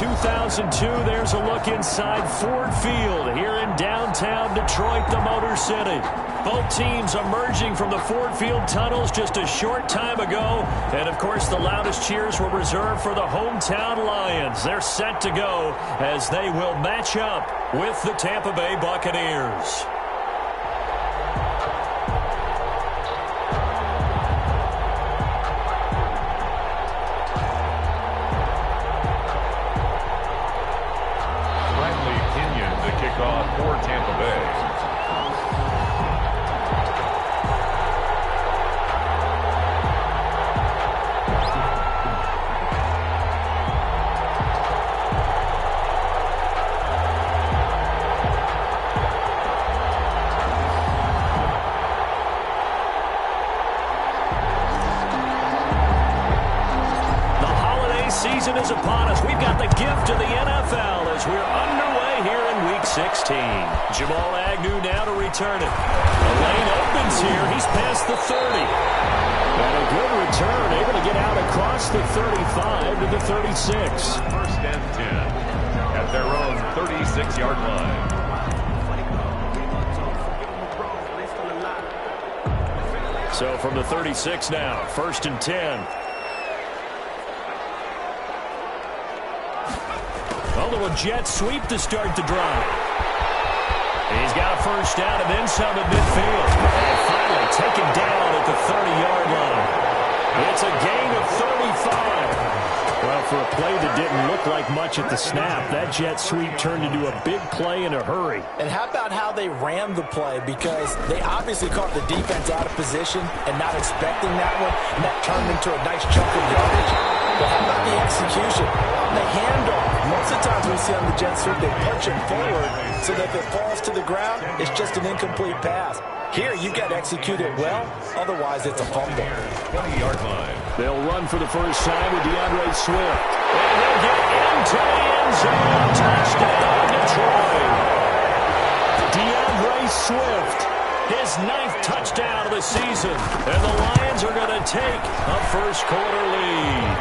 2002, there's a look inside Ford Field here in downtown Detroit, the Motor City. Both teams emerging from the Ford Field tunnels just a short time ago. And, of course, the loudest cheers were reserved for the hometown Lions. They're set to go as they will match up with the Tampa Bay Buccaneers. For Tampa Bay. The holiday season is upon us. We've got the gift of the NFL as we're underway here in Week 16. Jamal Agnew now to return it. The lane opens here. He's past the 30. And a good return, able to get out across the 35 to the 36. First and 10 at their own 36-yard line. So from the 36 now, first and 10. A little jet sweep to start the drive. He's got a first down and then some at midfield. And finally taken down at the 30-yard line. It's a gain of 35. Well, for a play that didn't look like much at the snap, that jet sweep turned into a big play in a hurry. And how about how they ran the play? Because they obviously caught the defense out of position and not expecting that one, and that turned into a nice chunk of yardage. But how about the execution? The handoff. Most of the times we see on the jet sweep, they punch it forward so that if it falls to the ground, it's just an incomplete pass. Here, you got to execute it well. Otherwise, it's a fumble. 20-yard line. They'll run for the first time with DeAndre Swift. And they'll get into the end zone. Touchdown, Detroit. DeAndre Swift, his 9th touchdown of the season. And the Lions are going to take a first-quarter lead.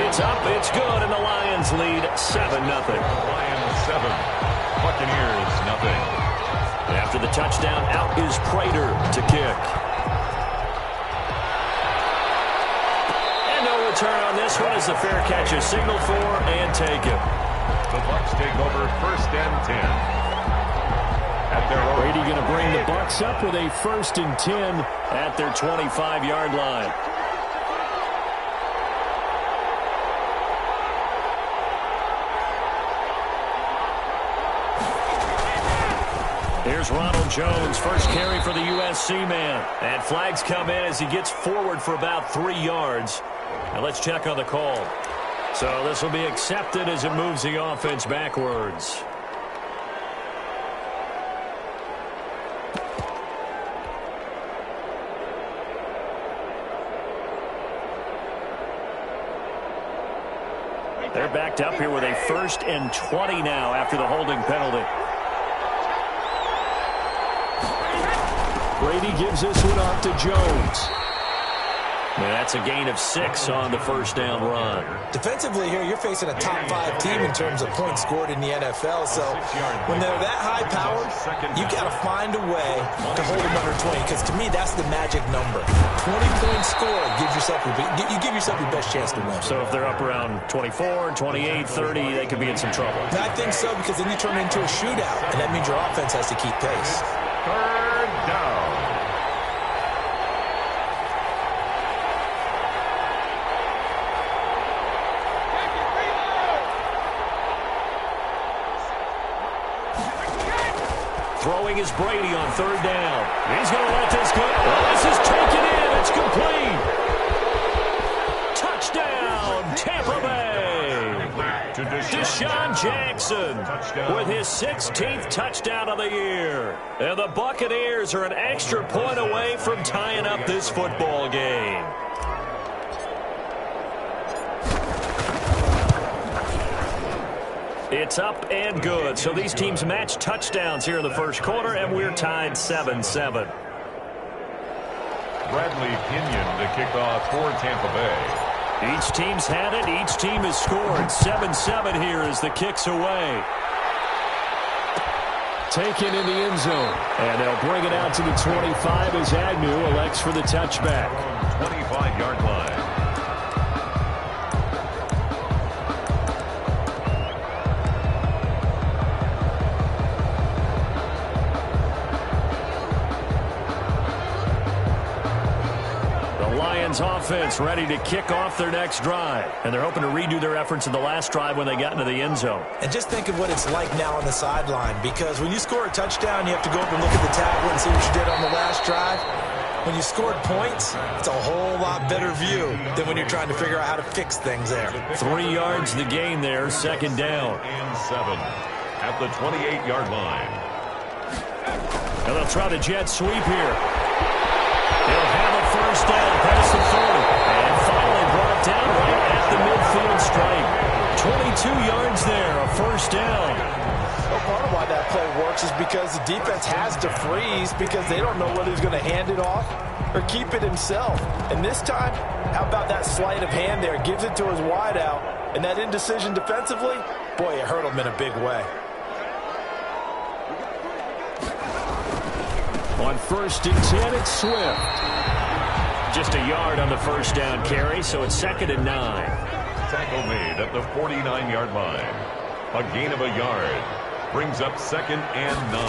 It's up, it's good, and the Lions lead 7-0. Lions 7, Buccaneers nothing. After the touchdown, out is Prater to kick. And no return on this one as the fair catch is signaled for and taken. The Bucs take over first and 10. At their own. Brady going to bring the Bucs up with a first and 10 at their 25-yard line. Here's Ronald Jones, first carry for the USC man. And flags come in as he gets forward for about 3 yards. Now let's check on the call. So this will be accepted as it moves the offense backwards. They're backed up here with a first and 20 now after the holding penalty. Brady gives this one off to Jones. And that's a gain of 6 on the first down run. Defensively here, you're facing a top-5 team in terms of points scored in the NFL. So when they're that high-powered, you've got to find a way to hold them under 20. Because to me, that's the magic number. 20-point score gives yourself you give yourself your best chance to win. So if they're up around 24, 28, 30, they could be in some trouble. I think so, because then you turn it into a shootout, and that means your offense has to keep pace. Third down. Throwing is Brady on third down. He's going to let this go. Oh, this is taken in. It's complete. Touchdown, Tampa Bay. Deshaun Jackson with his 16th touchdown of the year. And the Buccaneers are an extra point away from tying up this football game. It's up and good. So these teams match touchdowns here in the first quarter, and we're tied 7-7. Bradley Pinion, the kickoff for Tampa Bay. Each team's had it. Each team has scored. 7-7 here as the kick's away. Taken in the end zone. And they'll bring it out to the 25 as Agnew elects for the touchback. 25-yard line. Offense ready to kick off their next drive. And they're hoping to redo their efforts in the last drive when they got into the end zone. And just think of what it's like now on the sideline, because when you score a touchdown, you have to go up and look at the tablet and see what you did on the last drive. When you scored points, it's a whole lot better view than when you're trying to figure out how to fix things there. 3 yards the gain there, second down. And 7 at the 28-yard line. And they'll try the jet sweep here. They'll have a first down past the 40. And finally brought down right at the midfield stripe. 22 yards there, a first down. Well, part of why that play works is because the defense has to freeze because they don't know whether he's going to hand it off or keep it himself. And this time, how about that sleight of hand there? Gives it to his wideout. And that indecision defensively, boy, it hurt him in a big way. On 1st and 10, it's Swift. Just a yard on the first down carry, so it's 2nd and 9. Tackle made at the 49-yard line. A gain of a yard. Brings up 2nd and 9.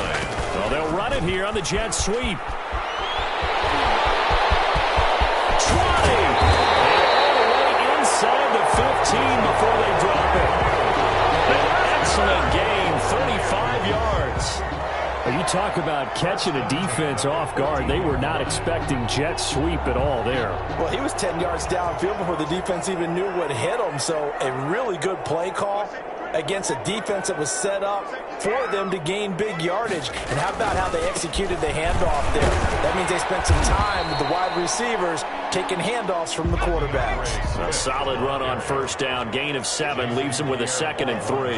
Well, they'll run it here on the jet sweep. 20! And all the way inside the 15 before they drop it. An excellent gain, 35 yards. You talk about catching a defense off guard. They were not expecting jet sweep at all there. Well, he was 10 yards downfield before the defense even knew what hit him. So a really good play call against a defense that was set up for them to gain big yardage. And how about how they executed the handoff there? That means they spent some time with the wide receivers taking handoffs from the quarterbacks. A solid run on first down. Gain of 7 leaves them with a 2nd and 3.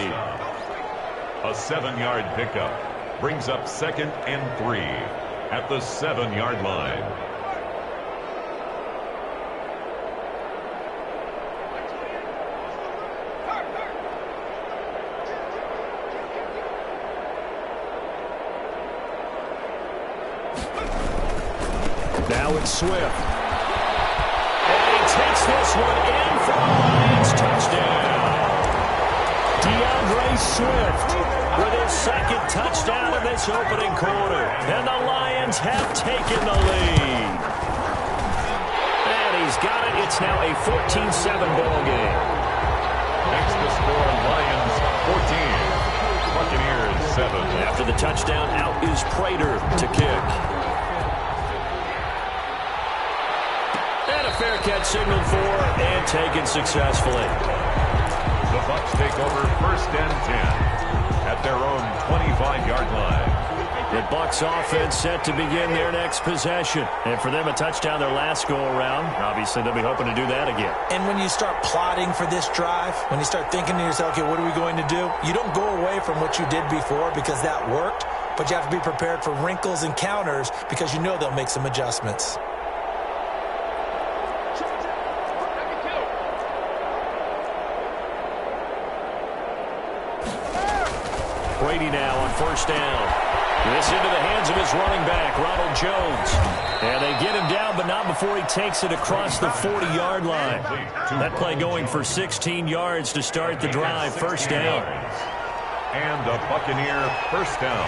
A 7-yard pickup. Brings up 2nd and 3 at the 7-yard line. Now it's Swift. And he takes this one in for the Lions touchdown. DeAndre Swift with his 2nd touchdown in this opening quarter. And the Lions have taken the lead. And he's got it. It's now a 14-7 ball game. Next to score, Lions 14. Buccaneers 7. After the touchdown, out is Prater to kick. And a fair catch signaled for and taken successfully. The Bucs take over 1st and 10 at their own 25-yard line. The Bucs offense set to begin their next possession. And for them, a touchdown their last go-around. Obviously, they'll be hoping to do that again. And when you start plotting for this drive, when you start thinking to yourself, okay, what are we going to do? You don't go away from what you did before because that worked, but you have to be prepared for wrinkles and counters because you know they'll make some adjustments. Brady now on first down. This into the hands of his running back, Ronald Jones. And they get him down, but not before he takes it across the 40-yard line. That play going for 16 yards to start the drive. First down. And a Buccaneer first down.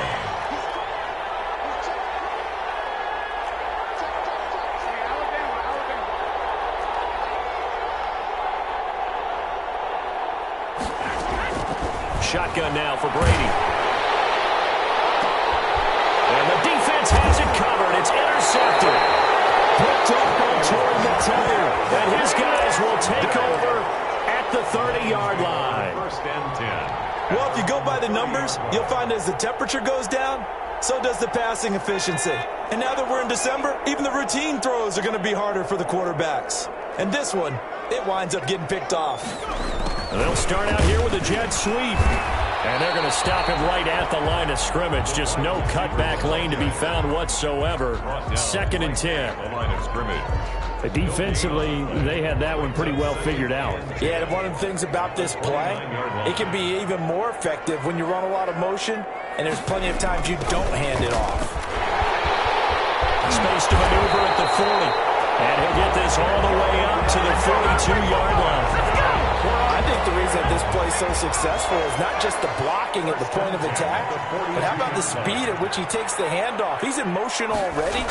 Shotgun now for Brady. And the defense has it covered. It's intercepted. Picked up by Torrey McTaggart. And his guys will take over at the 30-yard line. 1st and 10. Well, if you go by the numbers, you'll find as the temperature goes down, so does the passing efficiency. And now that we're in December, even the routine throws are going to be harder for the quarterbacks. And this one, it winds up getting picked off. And they'll start out here with a jet sweep. And they're going to stop him right at the line of scrimmage. Just no cutback lane to be found whatsoever. 2nd and 10. The line of scrimmage. Defensively, they had that one pretty well figured out. Yeah, and one of the things about this play, it can be even more effective when you run a lot of motion, and there's plenty of times you don't hand it off. Space to maneuver at the 40. And he'll get this all the way up to the 42-yard line. I think the reason that this play is so successful is not just the blocking at the point of attack, but how about the speed at which he takes the handoff? He's in motion already,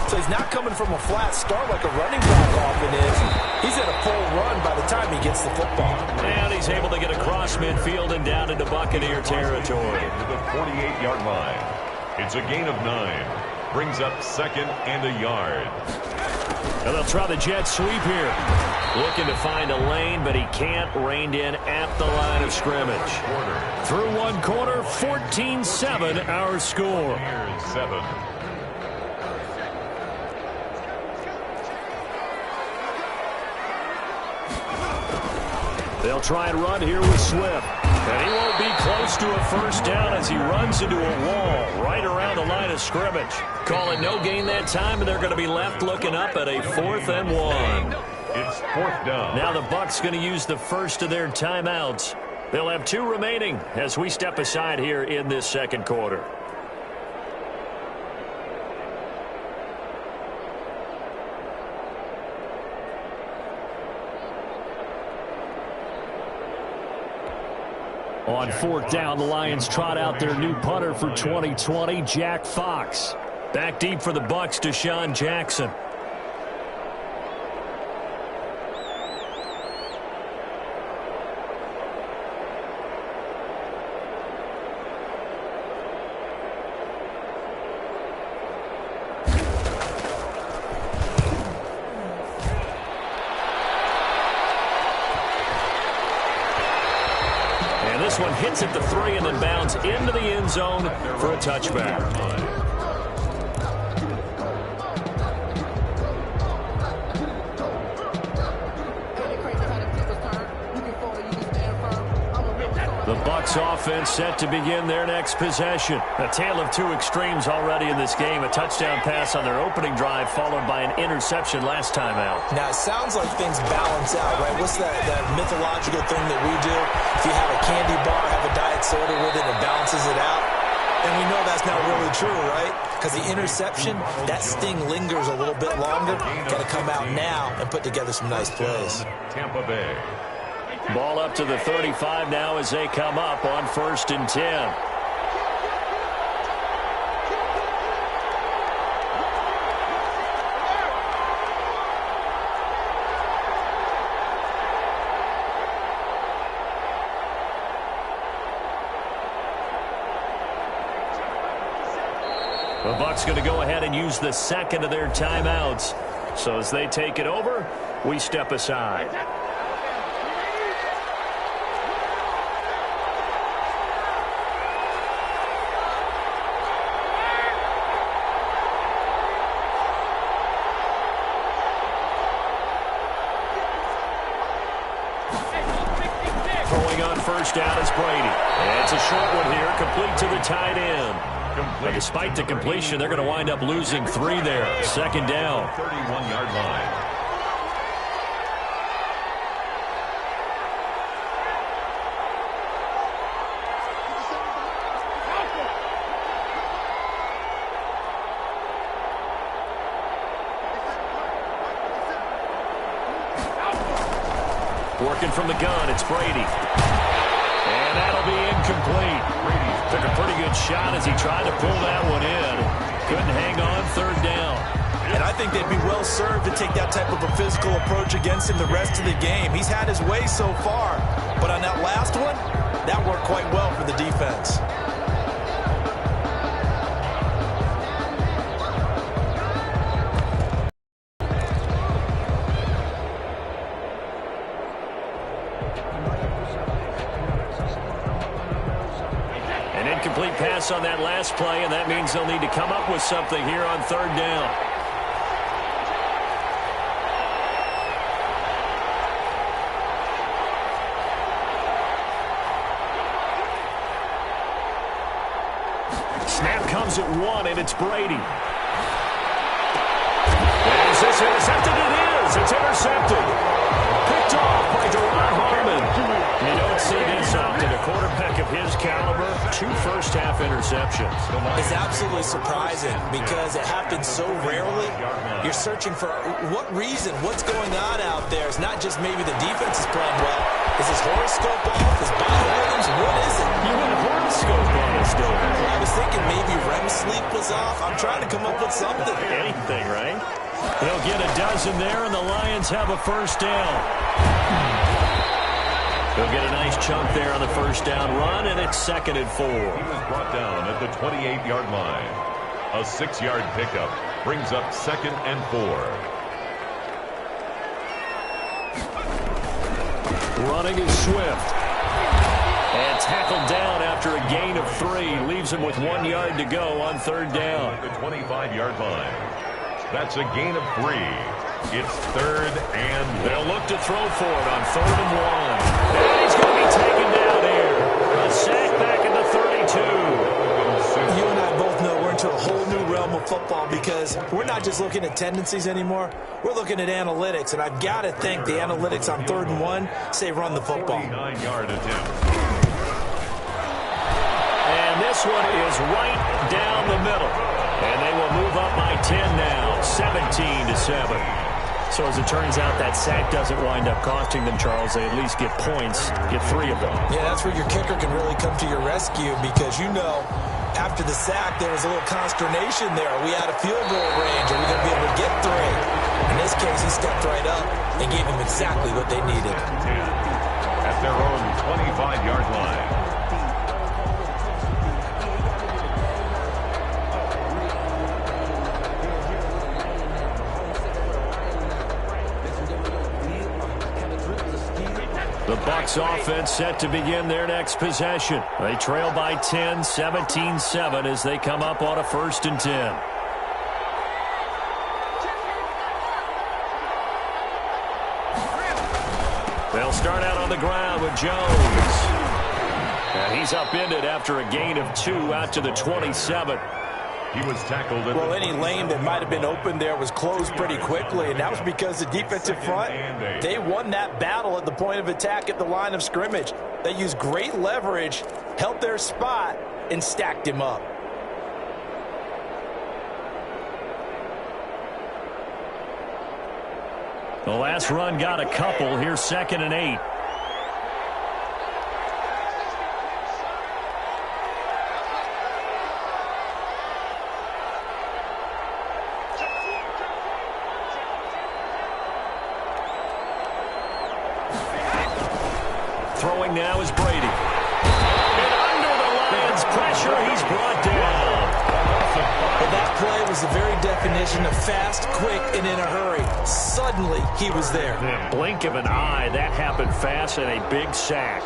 so he's not coming from a flat start like a running back often is. He's at a full run by the time he gets the football. And he's able to get across midfield and down into Buccaneer territory. To the 48-yard line. It's a gain of 9. Brings up 2nd and a yard. And they'll try the jet sweep here. Looking to find a lane, but he can't. Reined in at the line of scrimmage. Through one quarter, 14-7 our score. Here's 7. They'll try and run here with Swift. And he won't be close to a first down as he runs into a wall right around the line of scrimmage. Call it no gain that time, and they're going to be left looking up at a 4th and 1. It's 4th down. Now the Bucs going to use the first of their timeouts. They'll have 2 remaining as we step aside here in this 2nd quarter. On 4th down, the Lions trot out their new punter for 2020, Jack Fox. Back deep for the Bucs, Deshaun Jackson. This one hits at the 3 and then bounds into the end zone for a touchback. The Bucs offense set to begin their next possession. A tale of 2 extremes already in this game. A touchdown pass on their opening drive followed by an interception last time out. Now, it sounds like things balance out, right? What's that mythological thing that we do? If you have a candy bar, have a diet soda with it, it balances it out. And we know that's not really true, right? Because the interception, that sting lingers a little bit longer. Got to come out now and put together some nice plays. Tampa Bay. Ball up to the 35 now as they come up on 1st and 10. The Bucs going to go ahead and use the 2nd of their timeouts. So as they take it over, we step aside. Throwing on 1st down is Brady. And it's a short one here, complete to the tight end. But despite the completion, they're going to wind up losing 3 there. 2nd down. 31-yard line. Working from the gun, it's Brady. And that'll be incomplete. Brady took a pretty good shot as he tried to pull that one in. Couldn't hang on 3rd down. And I think they'd be well served to take that type of a physical approach against him the rest of the game. He's had his way so far. But on that last one, that worked quite well for the defense. Incomplete pass on that last play, and that means they'll need to come up with something here on 3rd down. Snap comes at 1, and it's Brady. Is this intercepted? It is. It's intercepted. Picked off by Deron Harmon. You don't see this often. A quarterback of his caliber, 2 first-half interceptions. It's absolutely surprising because it happens so rarely. You're searching for what reason, what's going on out there. It's not just maybe the defense is playing well. Is his horoscope off? Is body rhythms? What is it? You had a horoscope on us, though. I was thinking maybe REM sleep was off. I'm trying to come up with something. Anything, right? They'll get a dozen there, and the Lions have a first down. They'll get a nice chunk there on the first down run, and it's 2nd and 4. He was brought down at the 28-yard line. A 6-yard pickup brings up 2nd and 4. Running is Swift. And tackled down after a gain of 3. Leaves him with 1 yard to go on 3rd down. At the 25-yard line. That's a gain of 3. It's 3rd and they'll look to throw for it on 3rd and 1. And he's going to be taken down here. A sack back at the 32. You and I both know we're into a whole new realm of football because we're not just looking at tendencies anymore. We're looking at analytics, and I've got to think the analytics on 3rd and 1 say run the football. 9-yard attempt. And this one is right down the middle. And they will move up by 10 now, 17-7. So as it turns out, that sack doesn't wind up costing them, Charles. They at least get points, get 3 of them. Yeah, that's where your kicker can really come to your rescue because, you know, after the sack, there was a little consternation there. Are we out of field goal range? Are we going to be able to get 3? In this case, he stepped right up and gave them exactly what they needed. At their own 25-yard line. The Bucs offense set to begin their next possession. They trail by 10, 17-7 as they come up on a 1st and 10. They'll start out on the ground with Jones. And he's upended after a gain of 2 out to the 27. He was tackled. Well, any lane that might have been open there was closed pretty quickly, and that was because the defensive front, they won that battle at the point of attack at the line of scrimmage. They used great leverage, held their spot, and stacked him up. The last run got a couple. Here's 2nd and 8. Throwing now is Brady. And under the Lions' pressure, he's brought down. Well, that play was the very definition of fast, quick, and in a hurry. Suddenly, he was there. In a blink of an eye, that happened fast and a big sack.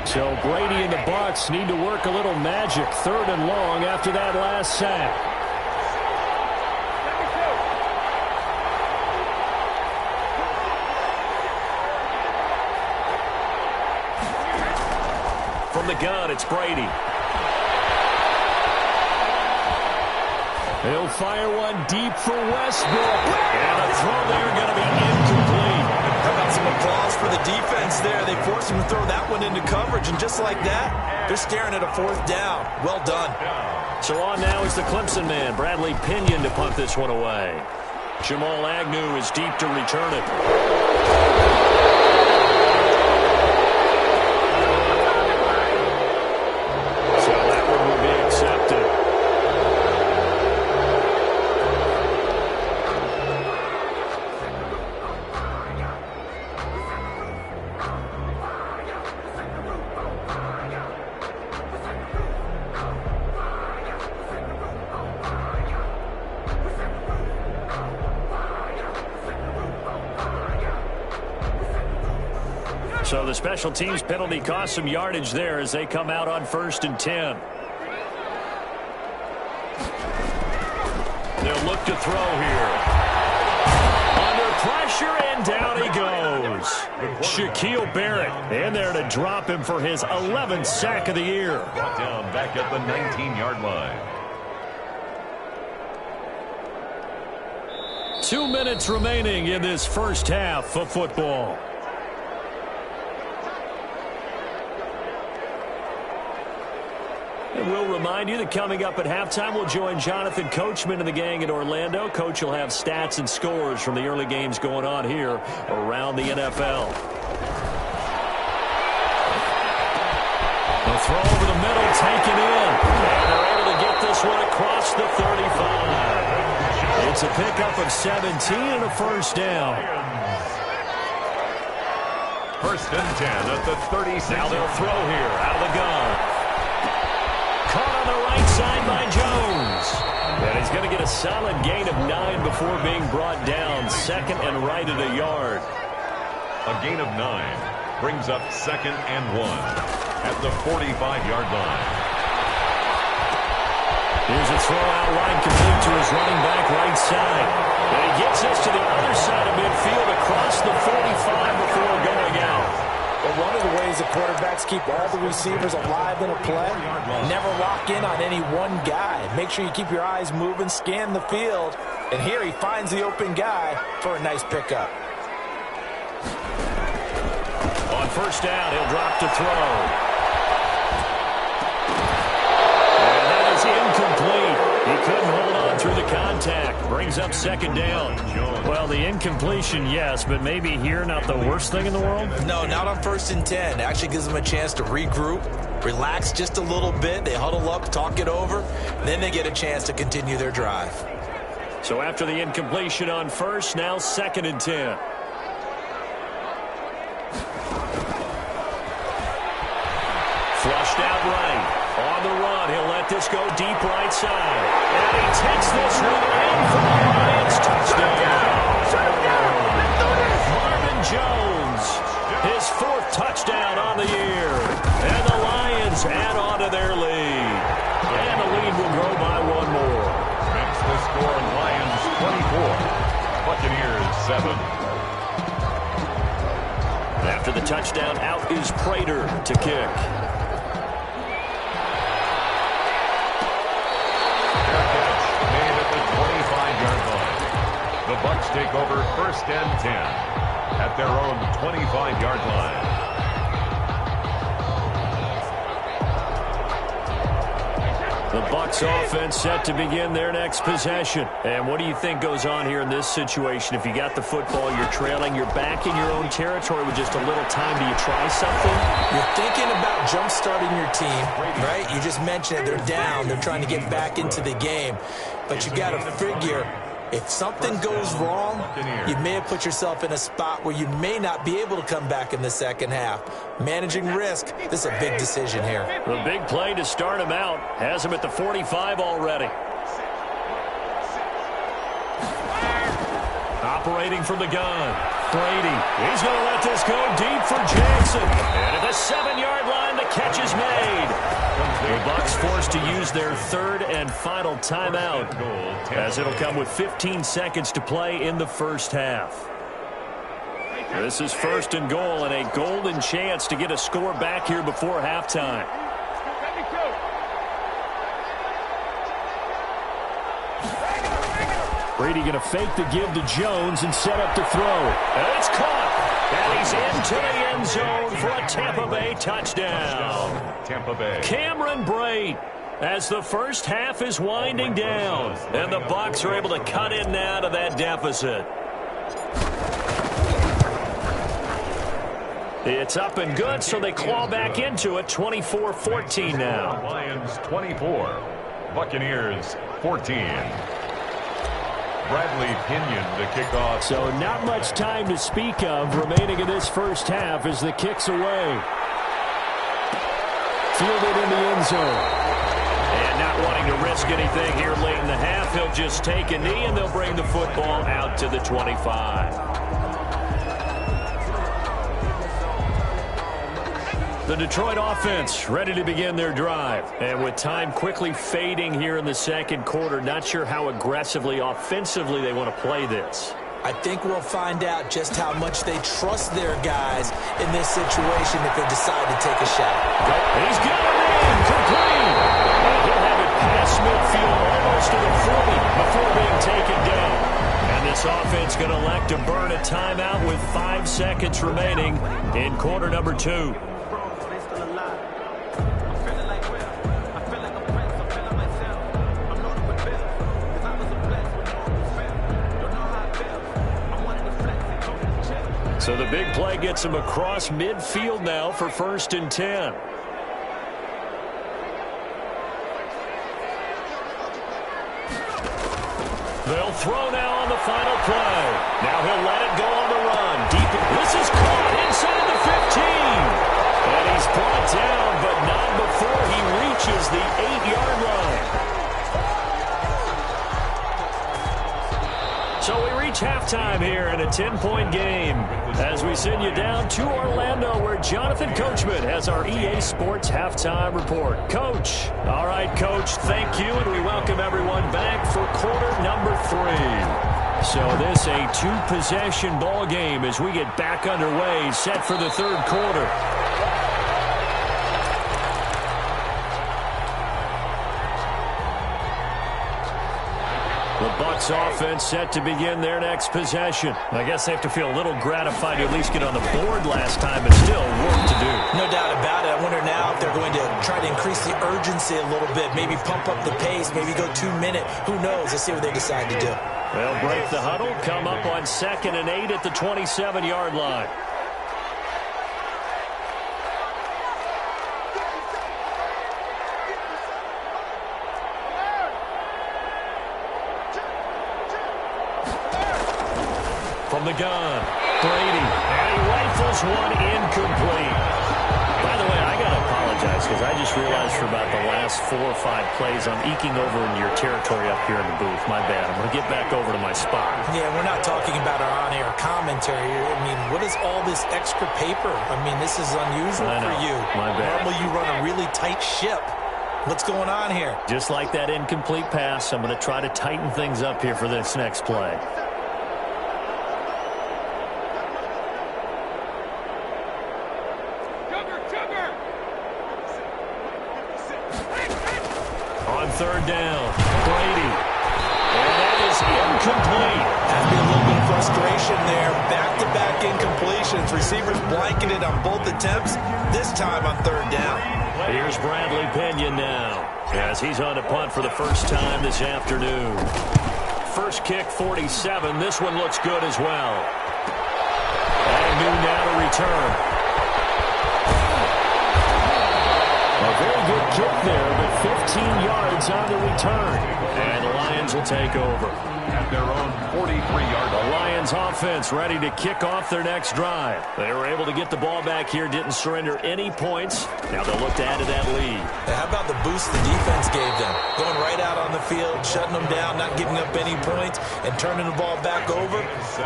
So Brady and the Bucs need to work a little magic. 3rd and long after that last sack. From the gun, it's Brady. He'll fire one deep for Westbrook. And a throw there going to be incomplete. How about some applause for the defense there? They forced him to throw that one into coverage, and just like that, they're staring at a 4th down. Well done. So on now is the Clemson man, Bradley Pinion, to punt this one away. Jamal Agnew is deep to return it. So that one will be accepted. So the special teams penalty cost some yardage there as they come out on 1st and 10. They'll look to throw here. Under pressure. goes. Shaquille Barrett in there to drop him for his 11th sack of the year. Brought down back at the 19-yard line. 2 minutes remaining in this first half of football. And we'll remind you that coming up at halftime, we'll join Jonathan Coachman and the gang in Orlando. Coach will have stats and scores from the early games going on here around the NFL. The throw over the middle, taken in. And they're able to get this one across the 35. It's a pickup of 17 and a first down. First and 10 at the 36. Now they'll throw here out of the gun. Caught on the right side by Jones. And he's going to get a solid gain of 9 before being brought down. Second and right at a yard. A gain of 9 brings up second and 1 at the 45-yard line. Here's a throw out wide, complete to his running back right side. And he gets us to the other side of midfield across the 45 before going out. Well, one of the ways the quarterbacks keep all the receivers alive in a play, never lock in on any one guy. Make sure you keep your eyes moving, scan the field, and here he finds the open guy for a nice pickup. On first down, he'll drop to throw. Incomplete. He couldn't hold on through the contact. Brings up second down. Well, the incompletion, yes, but maybe here not the worst thing in the world? No, not on first and 10. Actually gives them a chance to regroup, relax just a little bit. They huddle up, talk it over. Then they get a chance to continue their drive. So after the incompletion on first, now second and 10. Flushed out right. On the run, he'll let this go deep right side. And he takes this one in for the Lions touchdown. Marvin Jones, his 4th touchdown on the year. And the Lions add on to their lead. And the lead will grow by 1 more. Makes the score Lions 24, Buccaneers 7. After the touchdown, out is Prater to kick. The Bucs take over first and 10 at their own 25-yard line. The Bucs offense set to begin their next possession. And what do you think goes on here in this situation? If you got the football, you're trailing, you're back in your own territory with just a little time. Do you try something? You're thinking about jump-starting your team, right? You just mentioned it. They're down. They're trying to get back into the game. But you got to figure, if something goes wrong, you may have put yourself in a spot where you may not be able to come back in the second half. Managing risk, this is a big decision here. The big play to start him out has him at the 45 already. Operating from the gun, Brady. He's going to let this go deep for Jackson. And at the 7-yard line, the catch is made. The Bucs forced to use their 3rd and final timeout, as it'll come with 15 seconds to play in the first half. This is 1st and goal, and a golden chance to get a score back here before halftime. Brady going to fake the give to Jones and set up to throw. And it's caught. And he's into the end zone for a Tampa Bay touchdown. Tampa Bay. Cameron Brate, as the first half is winding down. And the Bucs are able to cut in now to that deficit. It's up and good, so they claw back into it. 24-14 now. Lions 24, Buccaneers 14. Bradley Pinion to kick off. So not much time to speak of remaining in this first half as the kick's away. Fielded in the end zone. And not wanting to risk anything here late in the half, he'll just take a knee and they'll bring the football out to the 25. The Detroit offense ready to begin their drive. And with time quickly fading here in the second quarter, not sure how aggressively, offensively they want to play this. I think we'll find out just how much they trust their guys in this situation if they decide to take a shot. He's got it in, complete. He'll have it past midfield almost to the 40 before being taken down. And this offense going to elect to burn a timeout with 5 seconds remaining in quarter number 2. So the big play gets him across midfield now for 1st and 10. They'll throw now on the final play. Now he'll let it go on the run. Deep. This is caught inside the 15. And he's brought down, but not before he reaches the 8-yard line. So we reach halftime here in a 10-point game as we send you down to Orlando where Jonathan Coachman has our EA Sports halftime report. Coach. All right, Coach, thank you, and we welcome everyone back for quarter number 3. So this a 2-possession ball game as we get back underway, set for the 3rd quarter. The Bucs offense set to begin their next possession. I guess they have to feel a little gratified to at least get on the board last time, but still work to do. No doubt about it. I wonder now if they're going to try to increase the urgency a little bit, maybe pump up the pace, maybe go 2-minute. Who knows? Let's see what they decide to do. They'll break the huddle, come up on 2nd and 8 at the 27-yard line. From the gun, Brady, and he rifles one incomplete. By the way, I got to apologize because I just realized for about the last 4 or 5 plays I'm eking over into your territory up here in the booth. My bad. I'm going to get back over to my spot. Yeah, we're not talking about our on-air commentary. I mean, what is all this extra paper? I mean, this is unusual for you. My bad. Normally you run a really tight ship. What's going on here? Just like that incomplete pass, I'm going to try to tighten things up here for this next play. On 3rd down, Brady. And that is incomplete. Has been a little bit of frustration there. Back-to-back incompletions. Receivers blanketed on both attempts, this time on 3rd down. Here's Bradley Pinion now as he's on to punt for the first time this afternoon. First kick, 47. This one looks good as well. Agnew now to return. A very good kick there, but 15 yards on the return. And the Lions will take over. At their own 43-yard line. The Lions offense ready to kick off their next drive. They were able to get the ball back here, didn't surrender any points. Now they'll look to add to that lead. How about the boost the defense gave them? Going right out on the field, shutting them down, not giving up any points, and turning the ball back over.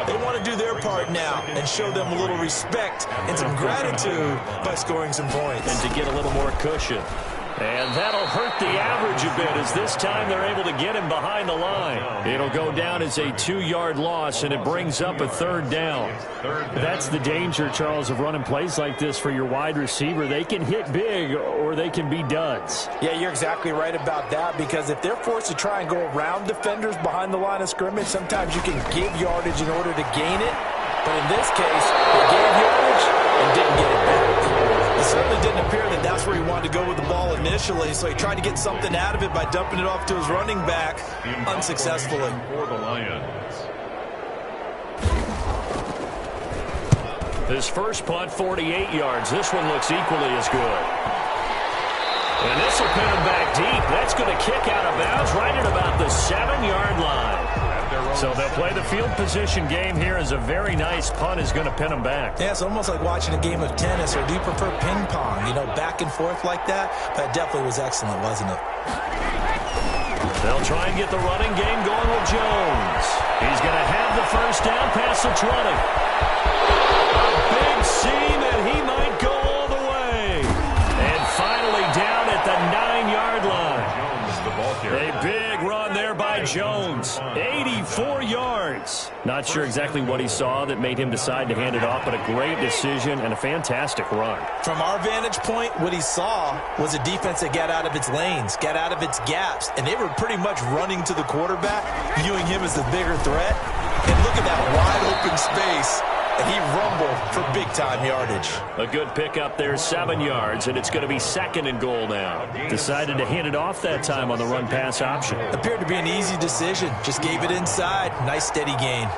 They want to do their part now and show them a little respect and some gratitude by scoring some points. And to get a little more cushion. And that'll hurt the average a bit as this time they're able to get him behind the line. It'll go down as a 2-yard loss, and it brings up a 3rd down. That's the danger, Charles, of running plays like this for your wide receiver. They can hit big or they can be duds. Yeah, you're exactly right about that, because if they're forced to try and go around defenders behind the line of scrimmage, sometimes you can give yardage in order to gain it. But in this case, they gave yardage and didn't get it back. It certainly didn't appear that that's where he wanted to go with the ball initially, so he tried to get something out of it by dumping it off to his running back unsuccessfully. For the Lions. His first punt, 48 yards. This one looks equally as good. And this will pin him back deep. That's going to kick out of bounds right at about the 7-yard line. So they'll play the field position game here as a very nice punt is going to pin them back. Yeah, it's almost like watching a game of tennis, or do you prefer ping pong? You know, back and forth like that? That definitely was excellent, wasn't it? They'll try and get the running game going with Jones. He's going to have the first down past the 20. A big seam, and he might go all the way. And finally down at the 9-yard line. Jones, the ball carrier. A big run there by Jones. 84 34 yards. Not sure exactly what he saw that made him decide to hand it off, but a great decision and a fantastic run. From our vantage point, what he saw was a defense that got out of its lanes, got out of its gaps, and they were pretty much running to the quarterback, viewing him as the bigger threat. And look at that wide open space, and he rumbled for big-time yardage. A good pickup there, 7 yards, and it's going to be 2nd and goal now. Decided to hand it off that time on the run-pass option. Appeared to be an easy decision. Just gave it inside. Nice, steady gain.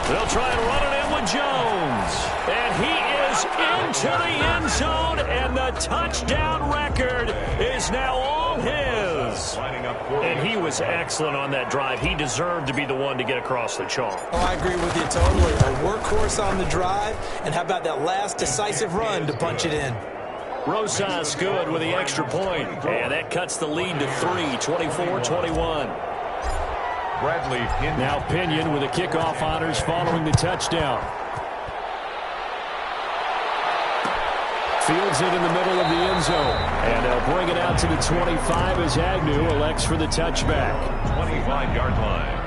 They'll try and run it in with Jones. And he is into the end zone, and the touchdown record is now all his. And he was excellent on that drive. He deserved to be the one to get across the chalk. Oh, I agree with you totally. A workhorse on the drive, and how about that last decisive run to punch it in? Rosas good with the extra point. And that cuts the lead to 3, 24-21. Bradley Pinion. Now Pinion with the kickoff honors following the touchdown. Fields it in the middle of the end zone. And they'll bring it out to the 25 as Agnew elects for the touchback. 25-yard line.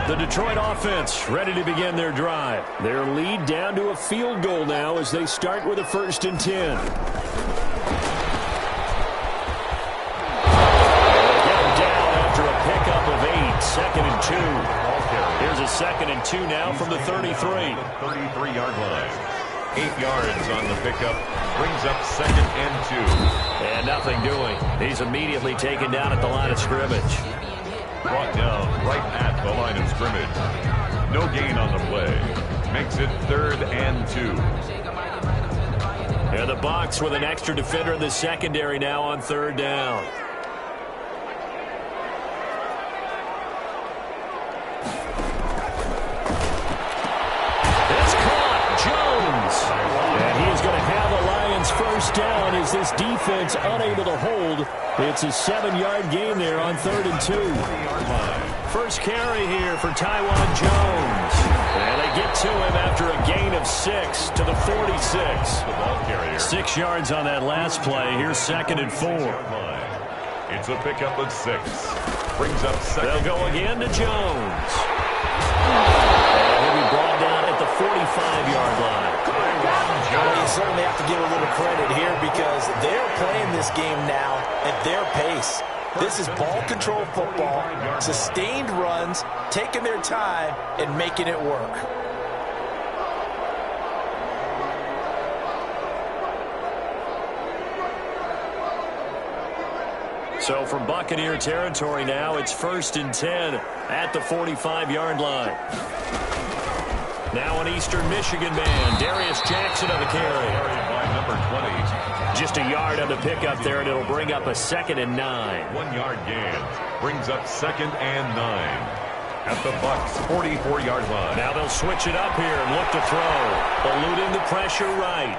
The Detroit offense ready to begin their drive. Their lead down to a field goal now as they start with a 1st and 10. Pickup of 8, 2nd and 2. Here's a 2nd and 2 now from the 33. 33-yard line. 8 yards on the pickup. Brings up 2nd and 2. And nothing doing. He's immediately taken down at the line of scrimmage. Brought down right at the line of scrimmage. No gain on the play. Makes it 3rd and 2. And the Bucs with an extra defender in the secondary now on 3rd down. First down as this defense unable to hold. It's a 7-yard gain there on 3rd and 2. First carry here for Taiwan Jones. And they get to him after a gain of 6 to the 46. 6 yards on that last play. Here's 2nd and 4. It's a pickup of 6. Brings up 2nd. They'll go again to Jones. And he'll be brought down at the 45-yard line. Well, you certainly have to give a little credit here because they're playing this game now at their pace. This is ball control football, sustained runs, taking their time, and making it work. So from Buccaneer territory now, it's 1st and 10 at the 45-yard line. Now an Eastern Michigan man, Darius Jackson on the carry. By number 20. Just a yard on the pickup there, and it'll bring up a 2nd and 9. 1-yard gain. Brings up 2nd and 9. At the Bucs' 44-yard line. Now they'll switch it up here and look to throw. Eluding the pressure right.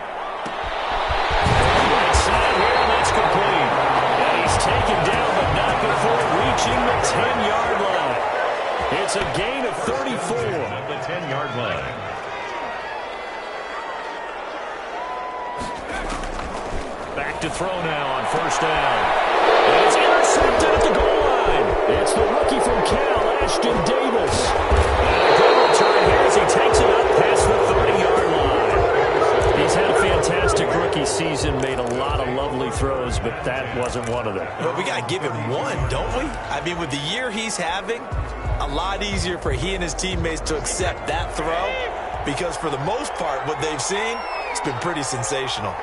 Right side here, and that's complete. And he's taken down, but not before reaching the 10-yard line. It's a gain of 34. At the 10-yard line. Back to throw now on 1st down. And it's intercepted at the goal line. It's the rookie from Cal, Ashton Davis. And a good return here as he takes it up past the 30-yard line. He's had a fantastic rookie season, made a lot of lovely throws, but that wasn't one of them. But we got to give him one, don't we? I mean, with the year he's having, a lot easier for he and his teammates to accept that throw because for the most part, what they've seen, it's been pretty sensational.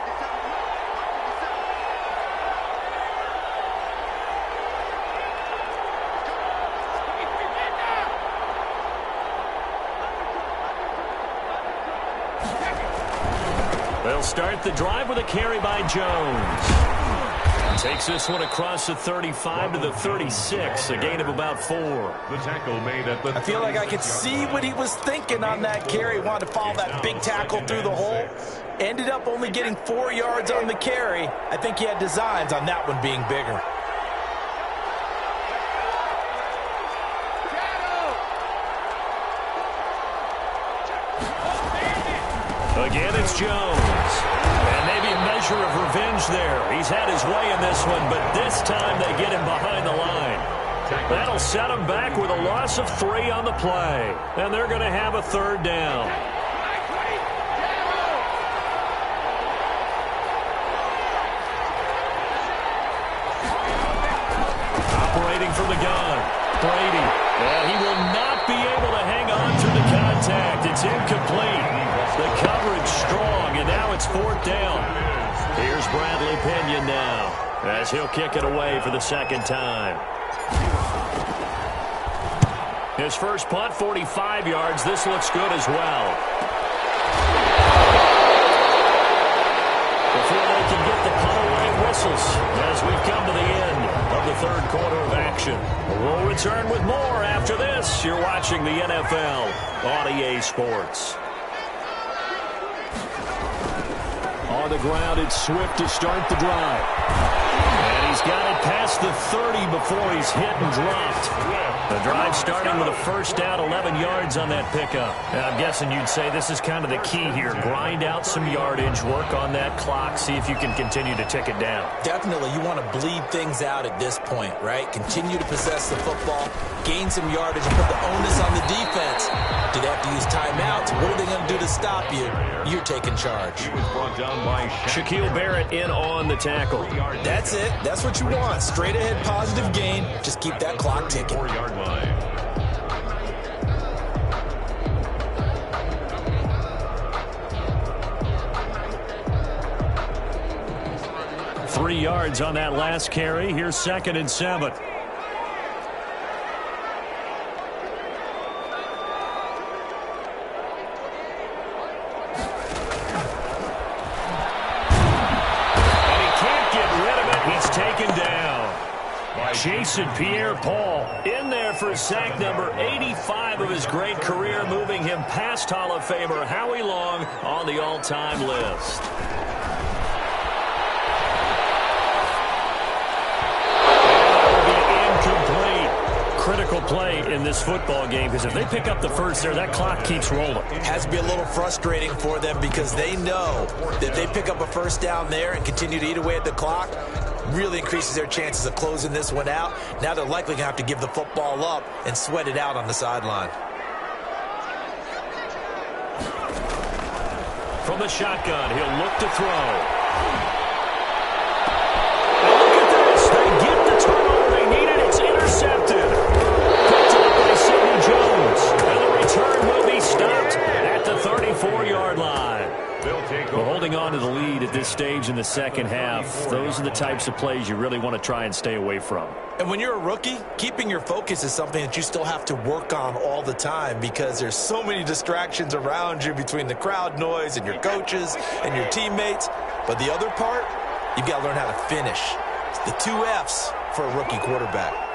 They'll start the drive with a carry by Jones. Takes this one across the 35 to the 36, a gain of about 4. The tackle made at the I feel like I could see what he was thinking on that carry. He wanted to follow that big tackle through the hole. Ended up only getting 4 yards on the carry. I think he had designs on that one being bigger. Again, it's Jones. And maybe a measure of revenge there. He's had his way in this one, but this time they get him behind the line. That'll set him back with a loss of 3 on the play. And they're going to have a 3rd down. Operating from the gun, Brady. Well, he will not be able to hang on through the contact. It's incomplete. The coverage strong, and now it's 4th down. Here's Bradley Pinion now, as he'll kick it away for the 2nd time. His first punt, 45 yards. This looks good as well. Before they can get the punt away whistles, as we've come to the end of the 3rd quarter of action. We'll return with more after this. You're watching the NFL on EA Sports. On the ground, it's Swift to start the drive. And he's got it past the 30 before he's hit and dropped. The drive starting with a first down, 11 yards on that pickup. And I'm guessing you'd say this is kind of the key here. Grind out some yardage, work on that clock, see if you can continue to tick it down. Definitely, you want to bleed things out at this point, right? Continue to possess the football, gain some yardage, and put the onus on the defense. Do they have to use timeouts? What are they going to do to stop you? You're taking charge. He was brought down by Shaquille Barrett in on the tackle. That's it. That's what you want. Straight ahead, positive gain. Just keep that clock ticking. 4-yard line. 3 yards on that last carry. Here's 2nd and 7. Jason Pierre-Paul in there for sack number 85 of his great career, moving him past Hall of Famer Howie Long on the all-time list. Incomplete. Critical play in this football game, because if they pick up the first there, that clock keeps rolling. It has to be a little frustrating for them, because they know that if they pick up a first down there and continue to eat away at the clock, really increases their chances of closing this one out. Now they're likely going to have to give the football up and sweat it out on the sideline. From the shotgun, he'll look to throw. And look at this. They get the turnover they needed. It's intercepted. Picked up by Sidney Jones. And the return will be stopped at the 34-yard line. We're holding on to the lead at this stage in the second half. Those are the types of plays you really want to try and stay away from. And when you're a rookie, keeping your focus is something that you still have to work on all the time, because there's so many distractions around you between the crowd noise and your coaches and your teammates. But the other part, you've got to learn how to finish. It's the 2 F's for a rookie quarterback.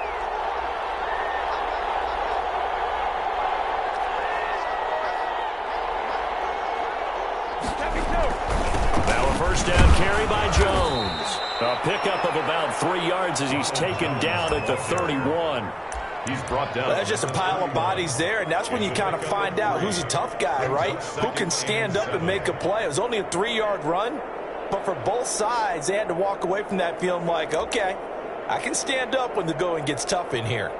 Down carry by Jones. A pickup of about 3 yards as he's taken down at the 31. He's brought down. Well, that's just a pile of bodies there, and that's when you kind of find out who's a tough guy, right? Who can stand up and make a play. It was only a 3-yard run, but for both sides, they had to walk away from that feeling like, okay, I can stand up when the going gets tough in here.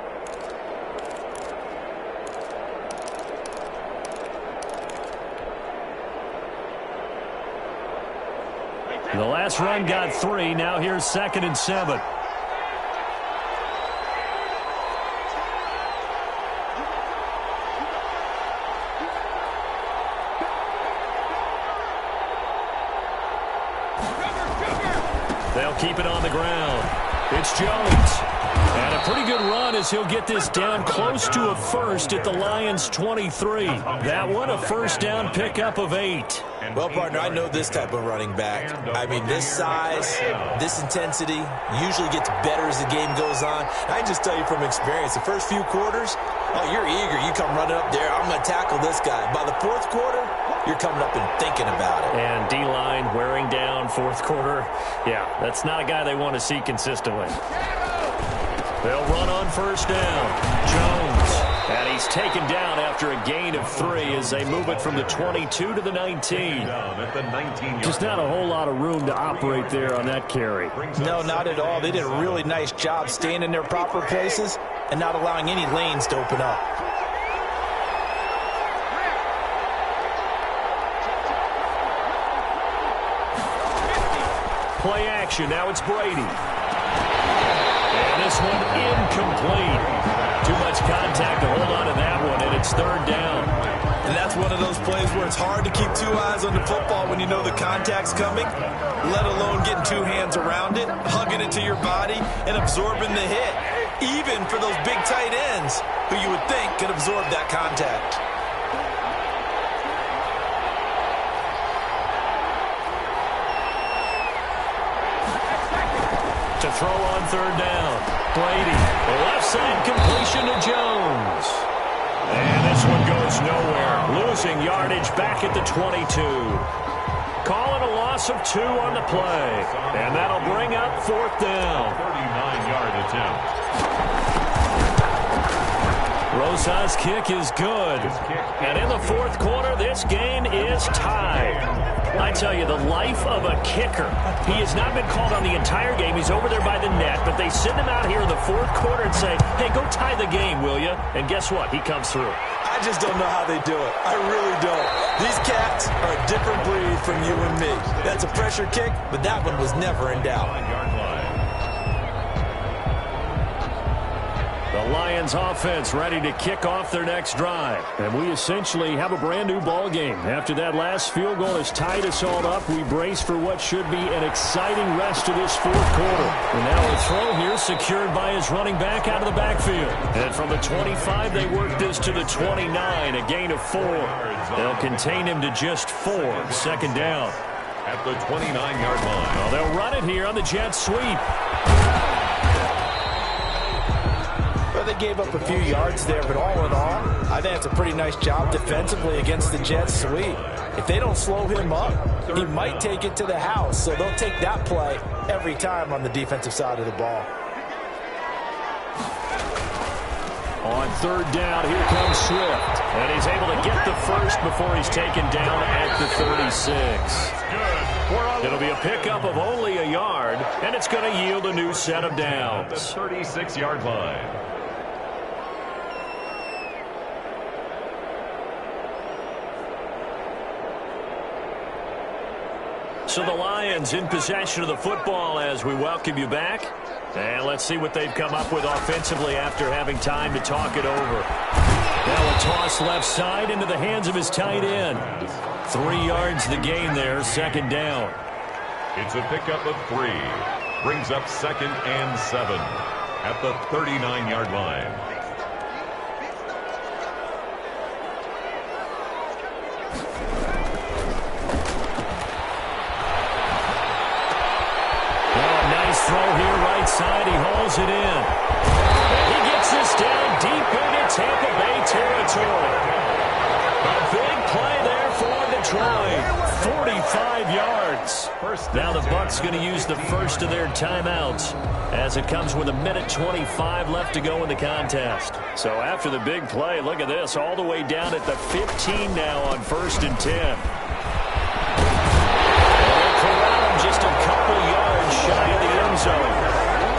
The last run got 3. Now here's 2nd and 7. They'll keep it on the ground. It's Jones. And a pretty good run as he'll get this down close to a first at the Lions' 23. That one, a first down pickup of 8. Well, partner, I know this type of running back. I mean, this size, this intensity usually gets better as the game goes on. I can just tell you from experience, the first few quarters, oh, you're eager. You come running up there, I'm going to tackle this guy. By the fourth quarter, you're coming up and thinking about it. And D-line wearing down fourth quarter. Yeah, that's not a guy they want to see consistently. They'll run on first down. Jones. And he's taken down after a gain of 3 as they move it from the 22 to the 19. Just not a whole lot of room to operate there on that carry. No, not at all. They did a really nice job staying in their proper places and not allowing any lanes to open up. Play action. Now it's Brady. And this one incomplete. Too much contact to hold on to that one, and it's third down. And that's one of those plays where it's hard to keep 2 eyes on the football when you know the contact's coming, let alone getting 2 hands around it, hugging it to your body, and absorbing the hit, even for those big tight ends who you would think could absorb that contact. To throw on third down. Brady, the left side completion to Jones. And this one goes nowhere. Losing yardage back at the 22. Calling a loss of 2 on the play. And that'll bring up fourth down. 39-yard attempt. Rosa's kick is good. And in the fourth quarter, this game is tied. I tell you, the life of a kicker. He has not been called on the entire game. He's over there by the net, but they send him out here in the fourth quarter and say, hey, go tie the game, will you? And guess what? He comes through. I just don't know how they do it. I really don't. These cats are a different breed from you and me. That's a pressure kick, but that one was never in doubt. The Lions offense ready to kick off their next drive. And we essentially have a brand new ball game. After that last field goal has tied us all up, we brace for what should be an exciting rest of this fourth quarter. And now a throw here secured by his running back out of the backfield. And from the 25, they work this to the 29, a gain of 4. They'll contain him to just 4. Second down. At the 29-yard line. Well, they'll run it here on the jet sweep. They gave up a few yards there, but all in all, I think it's a pretty nice job defensively against the jet sweep. If they don't slow him up, he might take it to the house, so they'll take that play every time on the defensive side of the ball. On third down, here comes Swift. And he's able to get the first before he's taken down at the 36. It'll be a pickup of only a yard, and it's going to yield a new set of downs. The 36-yard line. So the Lions in possession of the football as we welcome you back. And let's see what they've come up with offensively after having time to talk it over. Now a toss left side into the hands of his tight end. 3 yards the gain there, second down. It's a pickup of 3. Brings up second and 7 at the 39-yard line. Throw here right side. He hauls it in. And he gets this down deep into Tampa Bay territory. A big play there for Detroit. 45 yards. Now the Bucs going to use the first of their timeouts as it comes with 1:25 left to go in the contest. So after the big play, look at this. All the way down at the 15 now on 1st and 10. Just a couple yards shy of the end zone.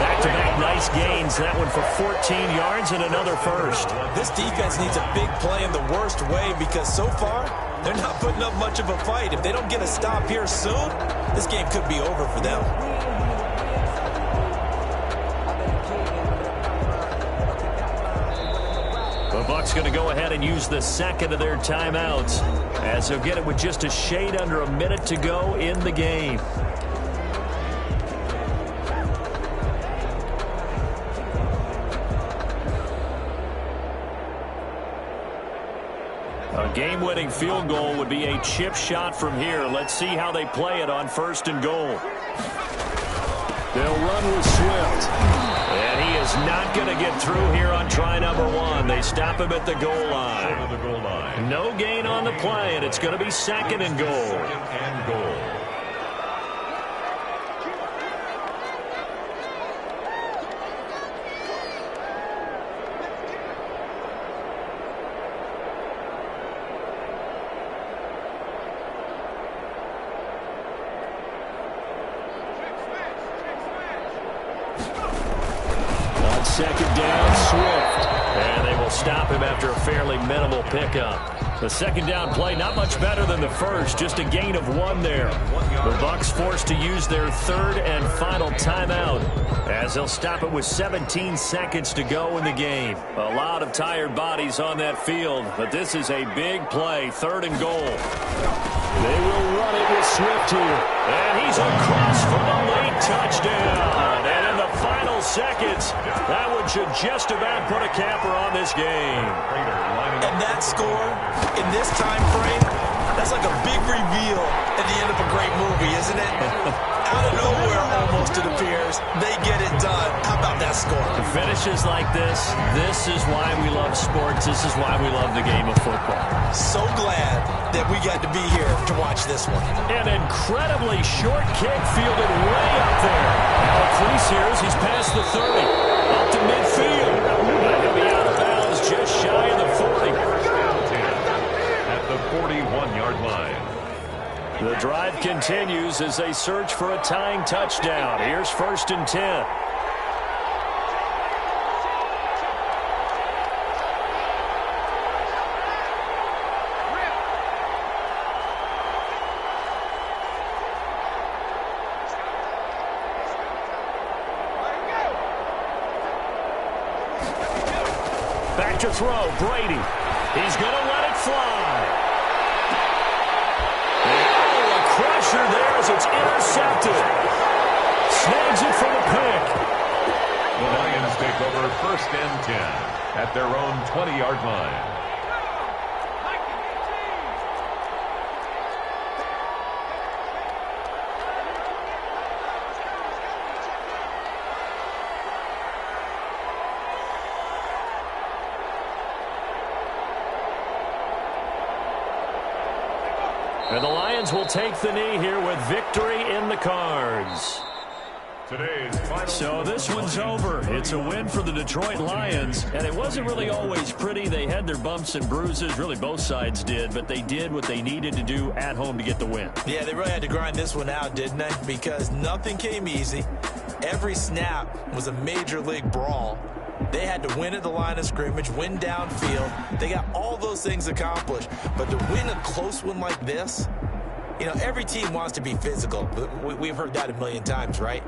Back-to-back nice gains. That one for 14 yards and another first. This defense needs a big play in the worst way because so far, they're not putting up much of a fight. If they don't get a stop here soon, this game could be over for them. The Bucs going to go ahead and use the second of their timeouts as they'll get it with just a shade under a minute to go in the game. A game-winning field goal would be a chip shot from here. Let's see how they play it on 1st and goal. They'll run with Swift. And he is not going to get through here on try number 1. They stop him at the goal line. No gain on the play, and it's going to be 2nd and goal. On 2nd down, Swift. And they will stop him after a fairly minimal pickup. The 2nd down play, not much better than the first, just a gain of 1 there. The Bucs forced to use their 3rd and final timeout as they'll stop it with 17 seconds to go in the game. A lot of tired bodies on that field, but this is a big play, 3rd and goal. They will run it with Swift here. And he's across for the late touchdown. And in the final seconds, that one should just about put a capper on this game. And that score, in this time frame, that's like a big reveal at the end of a great movie, isn't it? Out of nowhere, almost, it appears. They get it done. How about that score? Finishes like this is why we love sports. This is why we love the game of football. So glad that we got to be here to watch this one. An incredibly short kick fielded way up there. Now a crease here as he's past the 30. Up to midfield. He'll be out of bounds just shy of the 40. At the 41-yard line. The drive continues as they search for a tying touchdown. Here's 1st and 10. Back to throw, Brady. He's going to let it fly. Pressure there as it's intercepted. Snags it for the pick. The Lions take over 1st and 10 at their own 20-yard line. And the Lions will take the knee here with victory in the cards. So this one's over. It's a win for the Detroit Lions, and it wasn't really always pretty. They had their bumps and bruises. Really, both sides did, but they did what they needed to do at home to get the win. Yeah, they really had to grind this one out, didn't they? Because nothing came easy. Every snap was a major league brawl. They had to win at the line of scrimmage, win downfield. They got all those things accomplished. But to win a close one like this, you know, every team wants to be physical. We've heard that a million times, right?